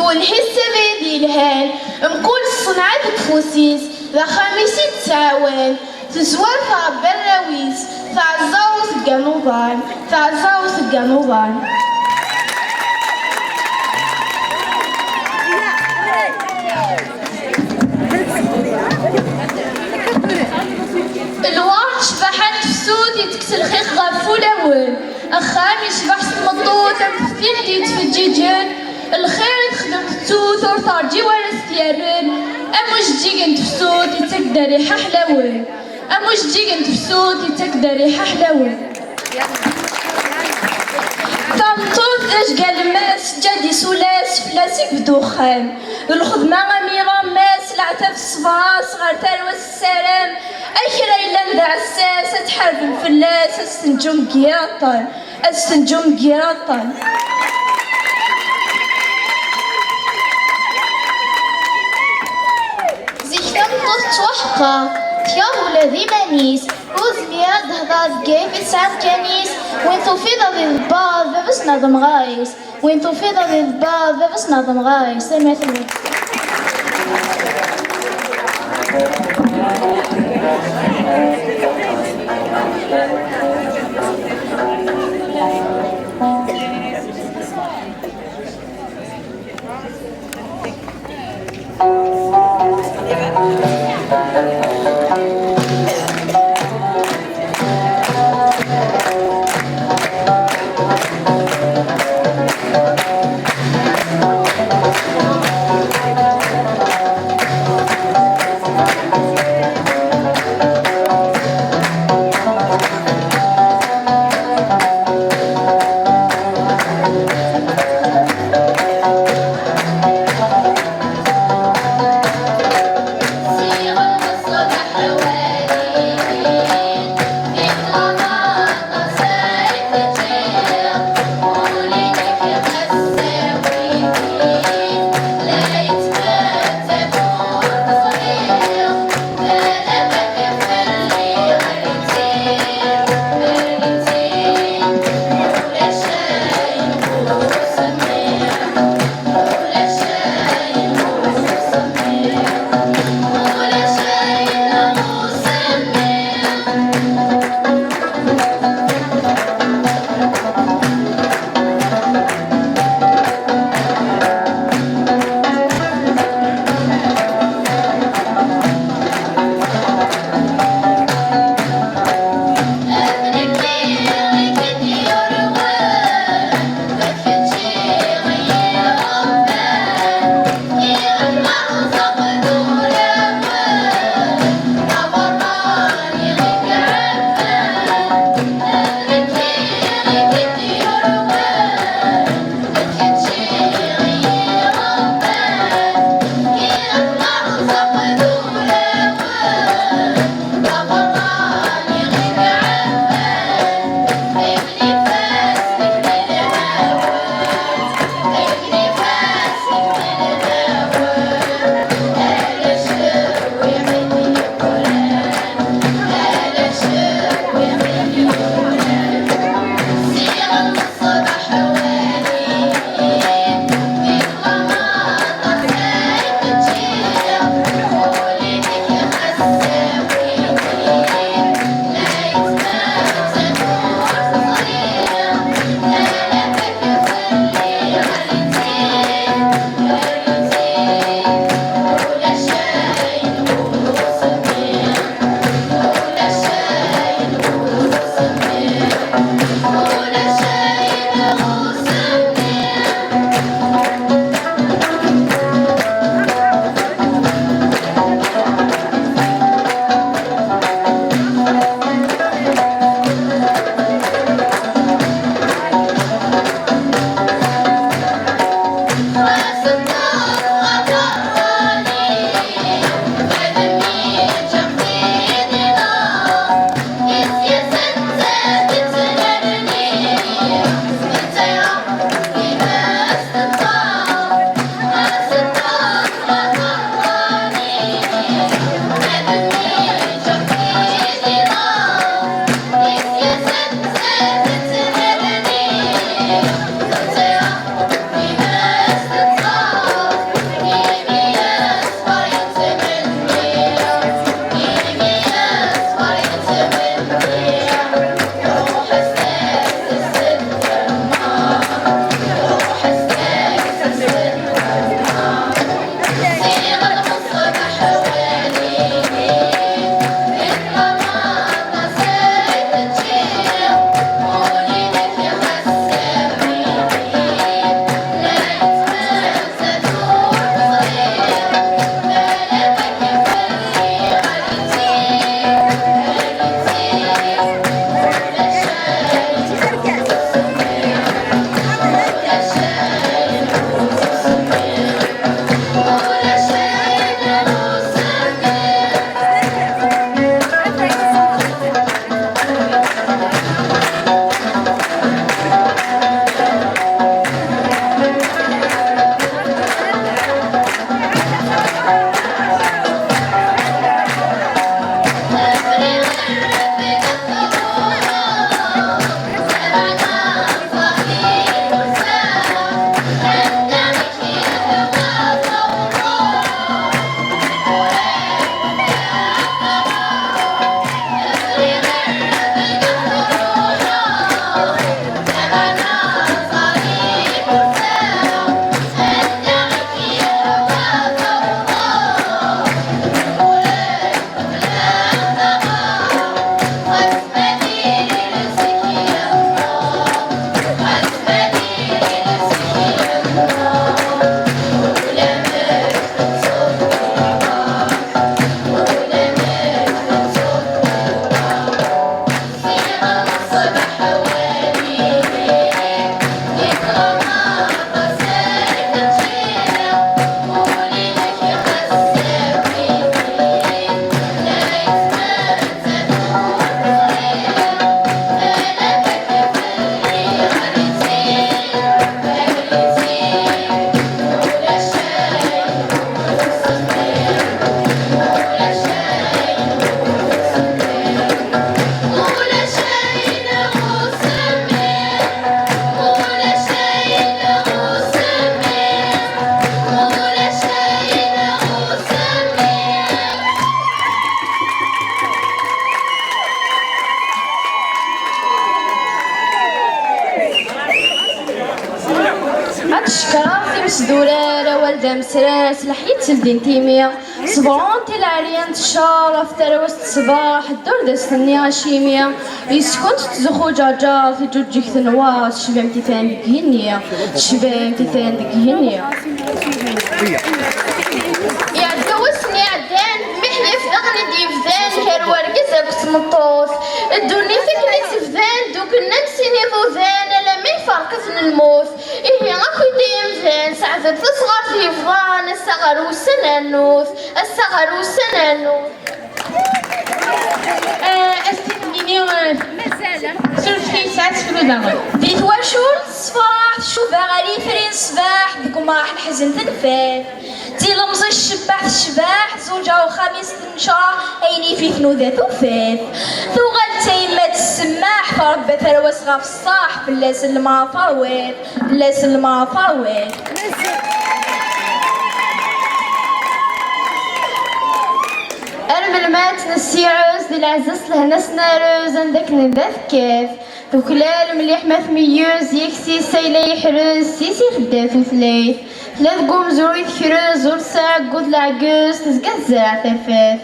والحسة بيدي الهان مكل صنعة تفوسيس ذا خميسي تساوان تزوار ثعب الراويس تعزاوس الجنوبان تعزاوس الجنوبان. الواحد شبحان تفسود يتكسل خيخ غافو الأول أخام يشبح سمطوط أمفتين يتفجيجن الخير يتخدم تسوث ورطارجي ورستيارن أموش جيجن تفسود يتقدر يححلون أموش جيجن تفسود يتقدر يححلون. طنطوط أشقال ماس جادي سولاس فلاسك بدوخان الخدمة غميرة ماس العتاب الصباص غير تروى السلام أكرا إلا ندع الساس أتحارب الفلاس أستنجم قياطا أستنجم قياطا. زيكتم طوست وحقا تيام ولذي منيس وزمياد هذا كيف يسعد كنيس وين توفيض ذي الباب بس نظم غايس وين توفيض ذي الباب بس نظم غايس مثل هاد الشكرا في مسدورة والدة مسراس لحيت لدين تيمية صبرون تي العريان تشارة في تروس الصباح الدور داس النيا شيمية يسكنت تزخو جاجا في جوجيك تنواس شبام تيتان دقهنية شبام تيتان دقهنية يا دوسني عدان محلف دغني ديفدان كان ورقزة بسمطوط الدوني فيك نتفدان دوك نمسيني ضوذان لا من فرق في الموت إيه أخو ديم فان سعدت تصغر في فضان الصغر والسنانوث الصغر والسنانوث سلفي ساعات فلودا ديت واشور الصباح شوف غالي فرين صباح بقماح الحزن تنفاح تي لمز الشباح الشباح زوجة وخميس تنشار عيني في فنوذة ثوفاف ثوغل تيمات السماح فربة ثروس غاف الصاح بلاس المعفروات بلاس المعفروات الملمات نسيعوز دي العزز لهنا سناروز عندك نداث كيف وكلال مليح ما ثميوز يكسي سيلا يحرز سيسي خداف ثلاث ثلاث قوم زوري تكرز ور ساعة قد العجوز تزقى الزرع ثفاث